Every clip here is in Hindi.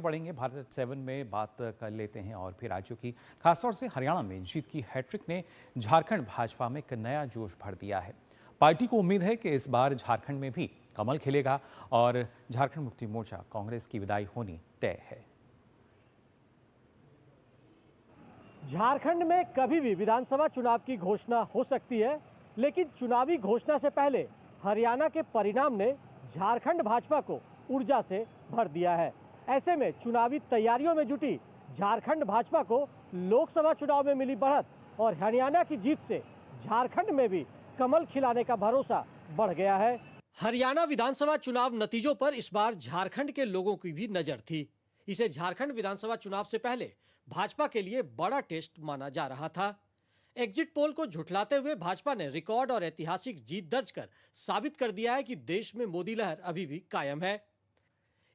बढ़ेंगे भारत 7 में बात कर लेते हैं और फिर राज्यों की, खासतौर से हरियाणा में जीत की हैट्रिक ने झारखंड भाजपा में एक नया जोश भर दिया है। पार्टी को उम्मीद है कि इस बार झारखंड में भी कमल खिलेगा और झारखंड मुक्ति मोर्चा कांग्रेस की विदाई होनी तय है। झारखंड में कभी भी विधानसभा चुनाव की घोषणा हो सकती है, लेकिन चुनावी घोषणा से पहले हरियाणा के परिणाम ने झारखंड भाजपा को ऊर्जा से भर दिया है। ऐसे में चुनावी तैयारियों में जुटी झारखंड भाजपा को लोकसभा चुनाव में मिली बढ़त और हरियाणा की जीत से झारखंड में भी कमल खिलाने का भरोसा बढ़ गया है। हरियाणा विधानसभा चुनाव नतीजों पर इस बार झारखंड के लोगों की भी नजर थी। इसे झारखंड विधानसभा चुनाव से पहले भाजपा के लिए बड़ा टेस्ट माना जा रहा था। एग्जिट पोल को झुठलाते हुए भाजपा ने रिकॉर्ड और ऐतिहासिक जीत दर्ज कर साबित कर दिया है कि देश में मोदी लहर अभी भी कायम है।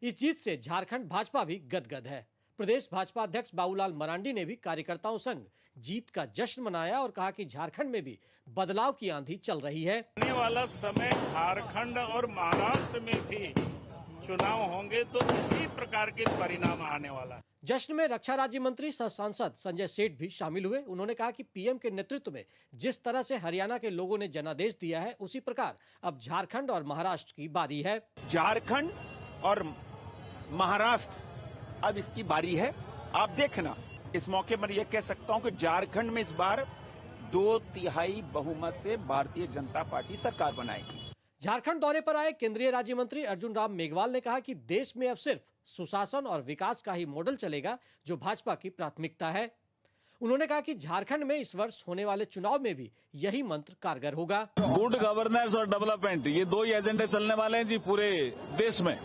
इस जीत से झारखंड भाजपा भी गदगद है। प्रदेश भाजपा अध्यक्ष बाबूलाल मरांडी ने भी कार्यकर्ताओं संग जीत का जश्न मनाया और कहा कि झारखंड में भी बदलाव की आंधी चल रही है। आने वाला समय झारखंड और महाराष्ट्र में भी चुनाव होंगे तो इसी प्रकार के परिणाम आने वाला है। जश्न में रक्षा राज्य मंत्री सह सांसद संजय सेठ भी शामिल हुए। उन्होंने कहा कि पीएम के नेतृत्व में जिस तरह से हरियाणा के लोगों ने जनादेश दिया है, उसी प्रकार अब झारखंड और महाराष्ट्र की बारी है। झारखंड और महाराष्ट्र अब इसकी बारी है। आप देखना, इस मौके पर यह कह सकता हूं कि झारखंड में इस बार 2/3 बहुमत से भारतीय जनता पार्टी सरकार बनाएगी। झारखंड दौरे पर आए केंद्रीय राज्य मंत्री अर्जुन राम मेघवाल ने कहा कि देश में अब सिर्फ सुशासन और विकास का ही मॉडल चलेगा, जो भाजपा की प्राथमिकता है। उन्होंने कहा कि झारखंड में इस वर्ष होने वाले चुनाव में भी यही मंत्र कारगर होगा। गुड गवर्नेंस और डेवलपमेंट, ये दो ही एजेंडे चलने वाले हैं जी पूरे देश में,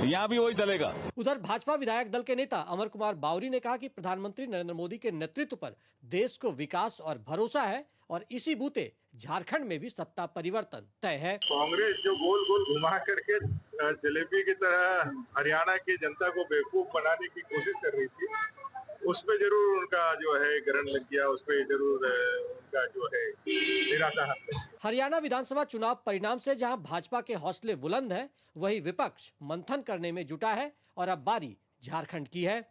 यहाँ भी वही चलेगा। उधर भाजपा विधायक दल के नेता अमर कुमार बावरी ने कहा कि प्रधानमंत्री नरेंद्र मोदी के नेतृत्व पर देश को विकास और भरोसा है और इसी बूते झारखंड में भी सत्ता परिवर्तन तय है। कांग्रेस जो गोल गोल घुमा करके जलेबी की तरह हरियाणा की जनता को बेवकूफ बनाने की कोशिश कर रही थी, उसमें जरूर उनका जो है ग्रहण लग गया, उसमें जरूर उनका जो है निराशा है। हरियाणा विधानसभा चुनाव परिणाम से जहां भाजपा के हौसले बुलंद हैं, वहीं विपक्ष मंथन करने में जुटा है और अब बारी झारखंड की है।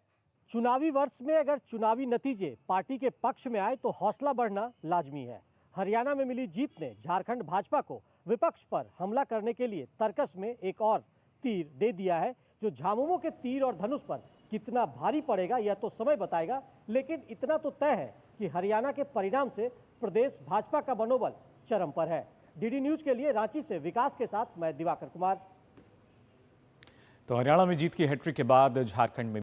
चुनावी वर्ष में अगर चुनावी नतीजे पार्टी के पक्ष में आए तो हौसला बढ़ना लाजमी है। हरियाणा में मिली जीत ने झारखंड भाजपा को विपक्ष पर हमला करने के लिए तर्कस में एक और तीर दे दिया है। जो झामुमो के तीर और धनुष पर कितना भारी पड़ेगा यह तो समय बताएगा, लेकिन इतना तो तय है कि हरियाणा के परिणाम से प्रदेश भाजपा का मनोबल चरम पर है। डीडी न्यूज के लिए रांची से विकास के साथ मैं दिवाकर कुमार। तो हरियाणा में जीत की हैट्रिक के बाद झारखंड में